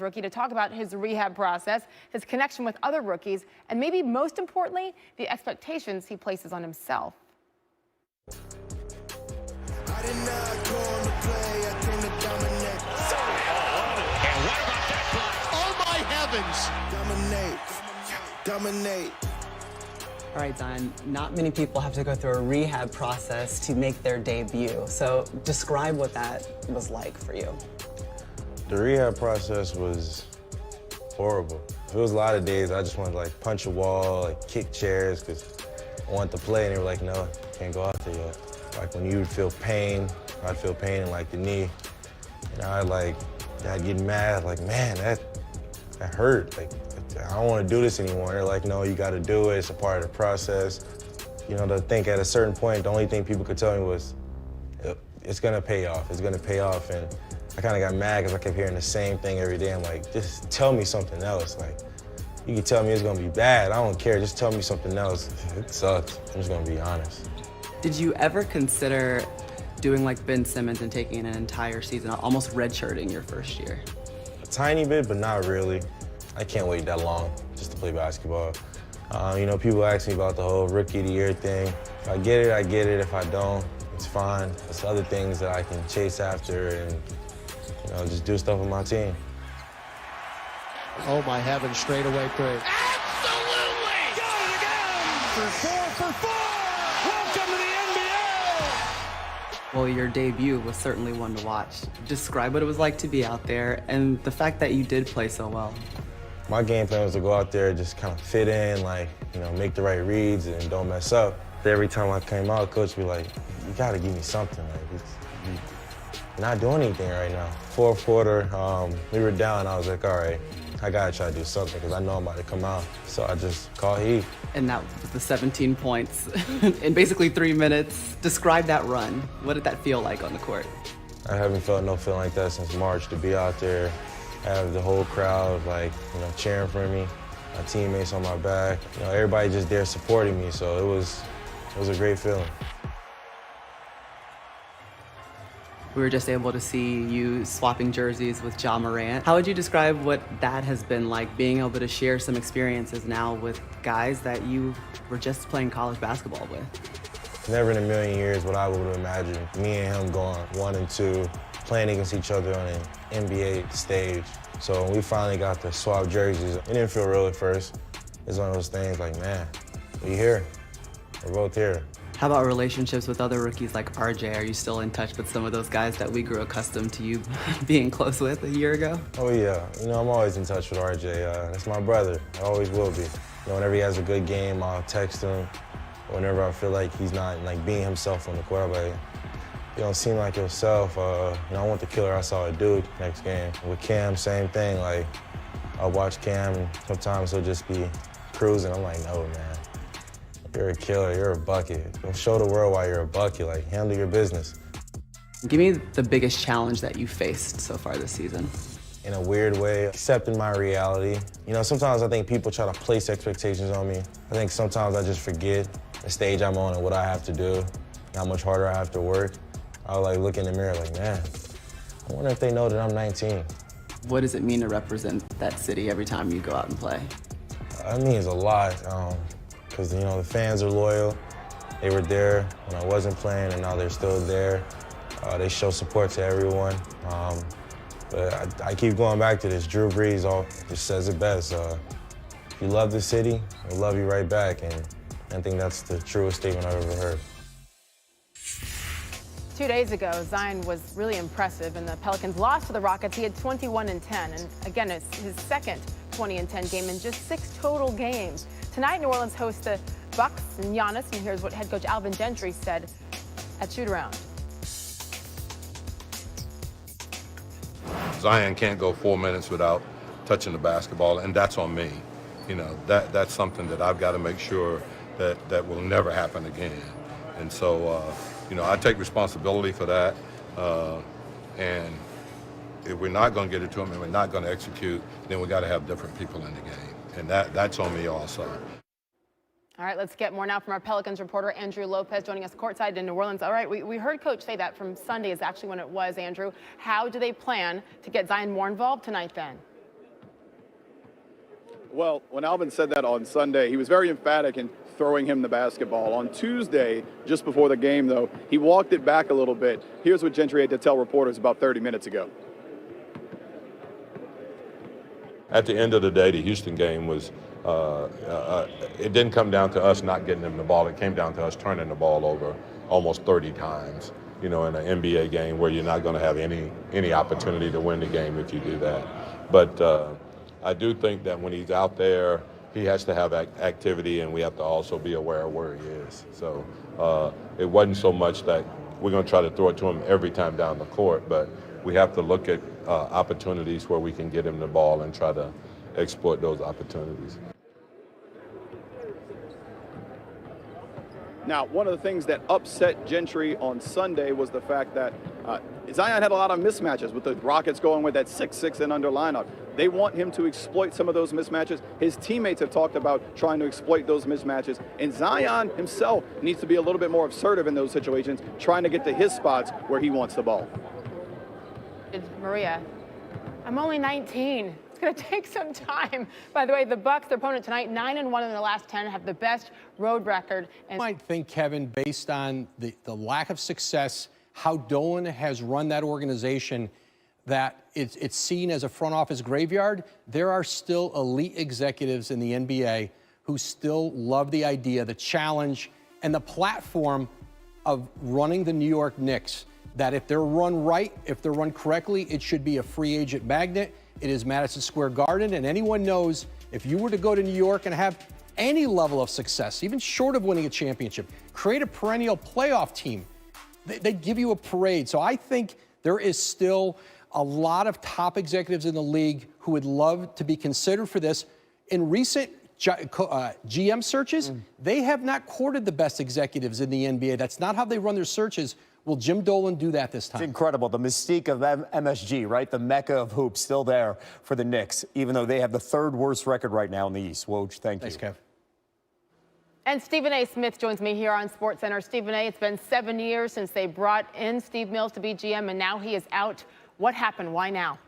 Rookie to talk about his rehab process, his connection with other rookies, and maybe most importantly, the expectations he places on himself. I did not come to play, I came to dominate. And what about that block? Oh my heavens! Dominate. All right, Zion, not many people have to go through a rehab process to make their debut. So describe what that was like for you. The rehab process was horrible. There was a lot of days I just wanted to like punch a wall, like kick chairs, because I wanted to play, and they were like, no, can't go out there yet. Like when you would feel pain, I'd feel pain in like the knee, and I'd get mad, like, man, that hurt. Like, I don't want to do this anymore. They're like, no, you got to do it. It's a part of the process. You know, to think at a certain point, the only thing people could tell me was, it's gonna pay off. It's gonna pay off, and I kind of got mad because I kept hearing the same thing every day. I'm like, just tell me something else. Like, you can tell me it's gonna be bad. I don't care. Just tell me something else. It sucks. I'm just gonna be honest. Did you ever consider doing like Ben Simmons and taking an entire season, almost redshirting your first year? A tiny bit, but not really. I can't wait that long just to play basketball. You know, people ask me about the whole Rookie of the Year thing. If I get it, I get it. If I don't, it's fine. There's other things that I can chase after and, you know, just do stuff with my team. Oh my heavens, straight away three. Absolutely! Got it again! For four! Welcome to the NBA! Well, your debut was certainly one to watch. Describe what it was like to be out there and the fact that you did play so well. My game plan was to go out there, just kind of fit in, like, you know, make the right reads and don't mess up. Every time I came out, coach would be like, you gotta give me something. Like, you're not doing anything right now. Fourth quarter, we were down. I was like, all right, I gotta try to do something because I know I'm about to come out. So I just called heat. And that was the 17 points in basically 3 minutes. Describe that run. What did that feel like on the court? I haven't felt no feeling like that since March. To be out there, have the whole crowd, like, you know, cheering for me, my teammates on my back. You know, everybody just there supporting me, so it was a great feeling. We were just able to see you swapping jerseys with Ja Morant. How would you describe what that has been like, being able to share some experiences now with guys that you were just playing college basketball with? Never in a million years would I would imagine me and him going 1 and 2, playing against each other on an NBA stage. So when we finally got to swap jerseys, it didn't feel real at first. It's one of those things like, man, we here. We're both here. How about relationships with other rookies like RJ? Are you still in touch with some of those guys that we grew accustomed to you being close with a year ago? Oh yeah, you know, I'm always in touch with RJ. That's my brother, I always will be. You know, whenever he has a good game, I'll text him. Whenever I feel like he's not like being himself on the court, I'm like, you don't seem like yourself. You know, I want the killer I saw a dude next game. With Cam, same thing. Like, I'll watch Cam and sometimes he'll just be cruising. I'm like, no, man. You're a killer, you're a bucket. Don't show the world why you're a bucket. Like, handle your business. Give me the biggest challenge that you faced so far this season. In a weird way, accepting my reality. You know, sometimes I think people try to place expectations on me. I think sometimes I just forget the stage I'm on and what I have to do, how much harder I have to work. I'll like look in the mirror like, man, I wonder if they know that I'm 19. What does it mean to represent that city every time you go out and play? It means a lot, because, you know, the fans are loyal. They were there when I wasn't playing, and now they're still there. They show support to everyone. But I keep going back to this. Drew Brees just says it best. If you love the city, we'll love you right back. And I think that's the truest statement I've ever heard. 2 days ago, Zion was really impressive, and the Pelicans lost to the Rockets. He had 21 and 10, and again, it's his second 20 and 10 game in just 6 total games. Tonight, New Orleans hosts the Bucks and Giannis, and here's what head coach Alvin Gentry said at shoot-around. Zion can't go 4 minutes without touching the basketball, and that's on me. You know, that's something that I've got to make sure that will never happen again. And so, you know, I take responsibility for that. And if we're not going to get it to him and we're not going to execute, then we got to have different people in the game. And that's on me also. All right, let's get more now from our Pelicans reporter, Andrew Lopez, joining us courtside in New Orleans. All right, we heard Coach say that from Sunday is actually when it was, Andrew. How do they plan to get Zion more involved tonight then? Well, when Alvin said that on Sunday, he was very emphatic in throwing him the basketball. On Tuesday, just before the game, though, he walked it back a little bit. Here's what Gentry had to tell reporters about 30 minutes ago. At the end of the day, the Houston game was, it didn't come down to us not getting them the ball. It came down to us turning the ball over almost 30 times, in an NBA game where you're not going to have any opportunity to win the game if you do that. But I do think that when he's out there, he has to have activity, and we have to also be aware of where he is. So it wasn't so much that we're going to try to throw it to him every time down the court, but we have to look at opportunities where we can get him the ball and try to exploit those opportunities. Now, one of the things that upset Gentry on Sunday was the fact that Zion had a lot of mismatches with the Rockets going with that 6'6" and under lineup. They want him to exploit some of those mismatches. His teammates have talked about trying to exploit those mismatches. And Zion himself needs to be a little bit more assertive in those situations, trying to get to his spots where he wants the ball. Maria, I'm only 19. It's going to take some time. By the way, the Bucks, their opponent tonight, 9-1 in the last 10, have the best road record. I might think, Kevin, based on the lack of success, how Dolan has run that organization, that it's seen as a front office graveyard. There are still elite executives in the NBA who still love the idea, the challenge, and the platform of running the New York Knicks. That if they're run right, if they're run correctly, it should be a free agent magnet. It is Madison Square Garden, and anyone knows if you were to go to New York and have any level of success, even short of winning a championship, create a perennial playoff team, they'd give you a parade. So I think there is still a lot of top executives in the league who would love to be considered for this. In recent GM searches, they have not courted the best executives in the NBA. That's not how they run their searches. Will Jim Dolan do that this time? It's incredible. The mystique of MSG, right? The mecca of hoops still there for the Knicks, even though they have the third worst record right now in the East. Woj, thank you. Thanks, Kev. And Stephen A. Smith joins me here on SportsCenter. Stephen A., it's been 7 years since they brought in Steve Mills to be GM, and now he is out. What happened? Why now?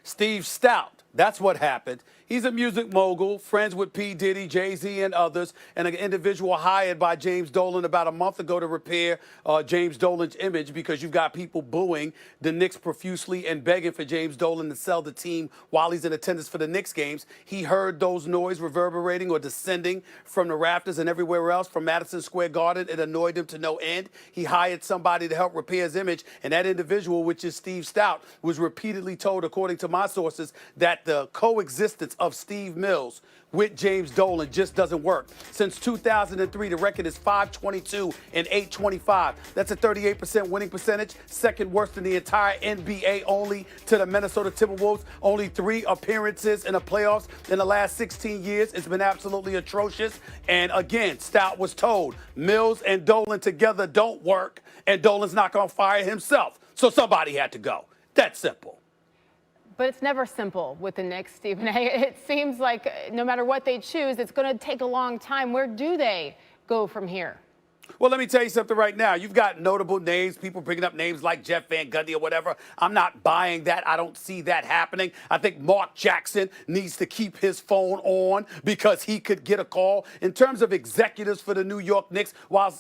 Steve Stout. That's what happened. He's a music mogul, friends with P. Diddy, Jay-Z, and others, and an individual hired by James Dolan about a month ago to repair James Dolan's image, because you've got people booing the Knicks profusely and begging for James Dolan to sell the team while he's in attendance for the Knicks games. He heard those noise reverberating or descending from the rafters and everywhere else from Madison Square Garden. It annoyed him to no end. He hired somebody to help repair his image, and that individual, which is Steve Stout, was repeatedly told, according to my sources, that the coexistence of Steve Mills with James Dolan just doesn't work. Since 2003, the record is 522 and 825. That's a 38% winning percentage, second worst in the entire NBA, only to the Minnesota Timberwolves. Only 3 appearances in the playoffs in the last 16 years. It's been absolutely atrocious. And again, Stout was told Mills and Dolan together don't work, and Dolan's not going to fire himself. So somebody had to go. That's simple. But it's never simple with the Knicks, Stephen A. It seems like no matter what they choose, it's going to take a long time. Where do they go from here? Well, let me tell you something right now. You've got notable names, people bringing up names like Jeff Van Gundy or whatever. I'm not buying that. I don't see that happening. I think Mark Jackson needs to keep his phone on because he could get a call. In terms of executives for the New York Knicks, while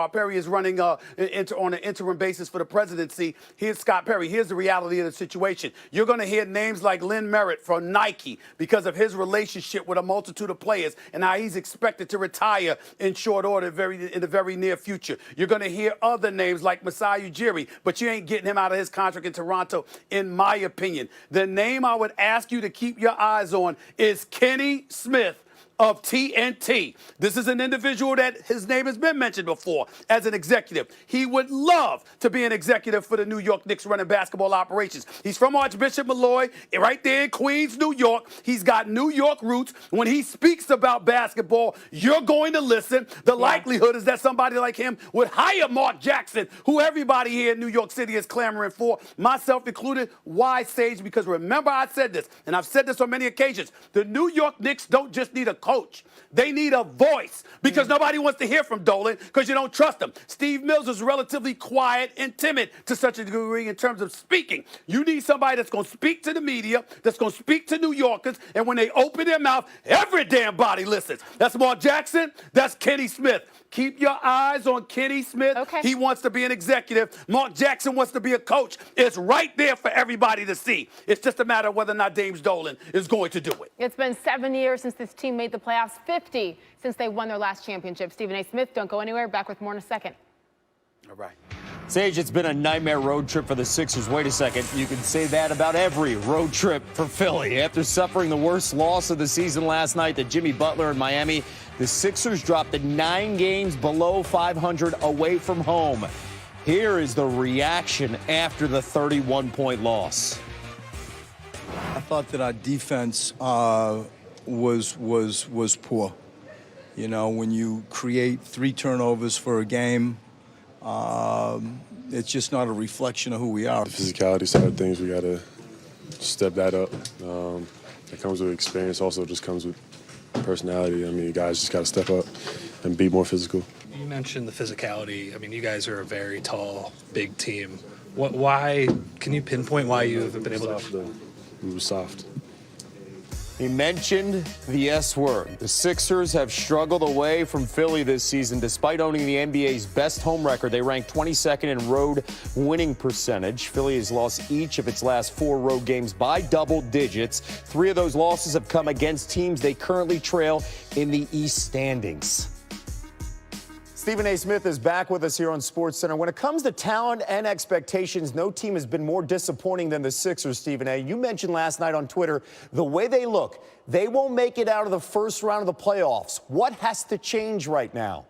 Perry is running on an interim basis for the presidency, here's Scott Perry. Here's the reality of the situation. You're going to hear names like Lynn Merritt from Nike because of his relationship with a multitude of players and how he's expected to retire in short order in the very near future. You're going to hear other names like Masai Ujiri, but you ain't getting him out of his contract in Toronto, in my opinion. The name I would ask you to keep your eyes on is Kenny Smith of TNT. This is an individual that his name has been mentioned before as an executive. He would love to be an executive for the New York Knicks running basketball operations. He's from Archbishop Malloy, right there in Queens, New York. He's got New York roots. When he speaks about basketball, you're going to listen. The likelihood is that somebody like him would hire Mark Jackson, who everybody here in New York City is clamoring for, myself included. Why, Sage? Because remember I said this, and I've said this on many occasions. The New York Knicks don't just need a coach. They need a voice because nobody wants to hear from Dolan because you don't trust him. Steve Mills is relatively quiet and timid to such a degree in terms of speaking. You need somebody that's going to speak to the media, that's going to speak to New Yorkers, and when they open their mouth, every damn body listens. That's Mark Jackson. That's Kenny Smith. Keep your eyes on Kenny Smith. Okay. He wants to be an executive. Mark Jackson wants to be a coach. It's right there for everybody to see. It's just a matter of whether or not James Dolan is going to do it. It's been 7 years since this team made the playoffs, 50 since they won their last championship. Stephen A. Smith, don't go anywhere. Back with more in a second. All right. Sage, it's been a nightmare road trip for the Sixers. Wait a second. You can say that about every road trip for Philly. After suffering the worst loss of the season last night to Jimmy Butler in Miami, the Sixers dropped to 9 games below 500 away from home. Here is the reaction after the 31-point loss. I thought that our defense was poor. You know, when you create 3 turnovers for a game, it's just not a reflection of who we are. The physicality side of things, we got to step that up. It comes with experience, also just comes with personality. I mean, you guys just got to step up and be more physical. You mentioned the physicality. I mean, you guys are a very tall, big team. Why, can you pinpoint why you haven't been able to? We were soft. He mentioned the S word. The Sixers have struggled away from Philly this season despite owning the NBA's best home record. They rank 22nd in road winning percentage. Philly has lost each of its last 4 road games by double digits. 3 of those losses have come against teams they currently trail in the East standings. Stephen A. Smith is back with us here on SportsCenter. When it comes to talent and expectations, no team has been more disappointing than the Sixers, Stephen A. You mentioned last night on Twitter, the way they look, they won't make it out of the first round of the playoffs. What has to change right now?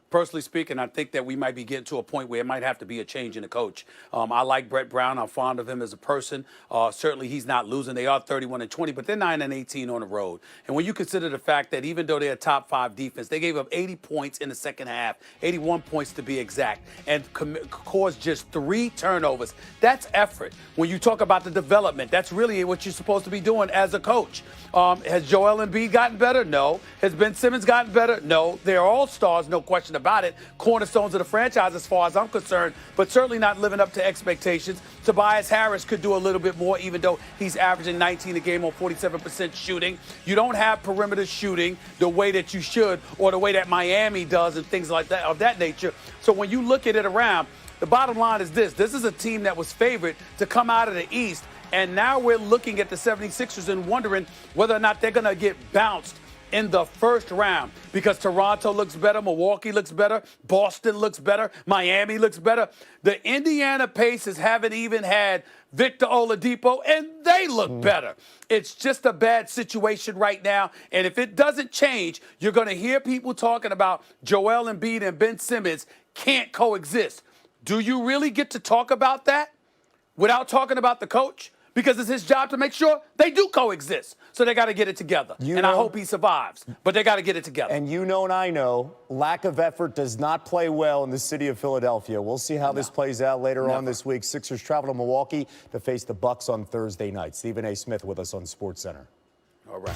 Personally speaking, I think that we might be getting to a point where it might have to be a change in the coach. I like Brett Brown. I'm fond of him as a person. Certainly, he's not losing. They are 31-20, but they're 9-18 on the road. And when you consider the fact that even though they're a top 5 defense, they gave up 80 points in the second half, 81 points to be exact, and caused just 3 turnovers. That's effort. When you talk about the development, that's really what you're supposed to be doing as a coach. Has Joel Embiid gotten better? No. Has Ben Simmons gotten better? No. They're all stars, no question about it. Cornerstones of the franchise as far as I'm concerned, but certainly not living up to expectations. Tobias Harris could do a little bit more, even though he's averaging 19 a game on 47% shooting. You don't have perimeter shooting the way that you should or the way that Miami does and things like that of that nature. So when you look at it around, the bottom line is this. This is a team that was favored to come out of the East, and now we're looking at the 76ers and wondering whether or not they're going to get bounced in the first round because Toronto looks better, Milwaukee looks better, Boston looks better, Miami looks better. The Indiana Pacers haven't even had Victor Oladipo, and they look better. It's just a bad situation right now, and if it doesn't change, you're going to hear people talking about Joel Embiid and Ben Simmons can't coexist. Do you really get to talk about that without talking about the coach? Because it's his job to make sure they do coexist. So they got to get it together. I hope he survives. But they got to get it together. And you know and I know, lack of effort does not play well in the city of Philadelphia. We'll see how this plays out later on this week. Sixers travel to Milwaukee to face the Bucks on Thursday night. Stephen A. Smith with us on SportsCenter. All right.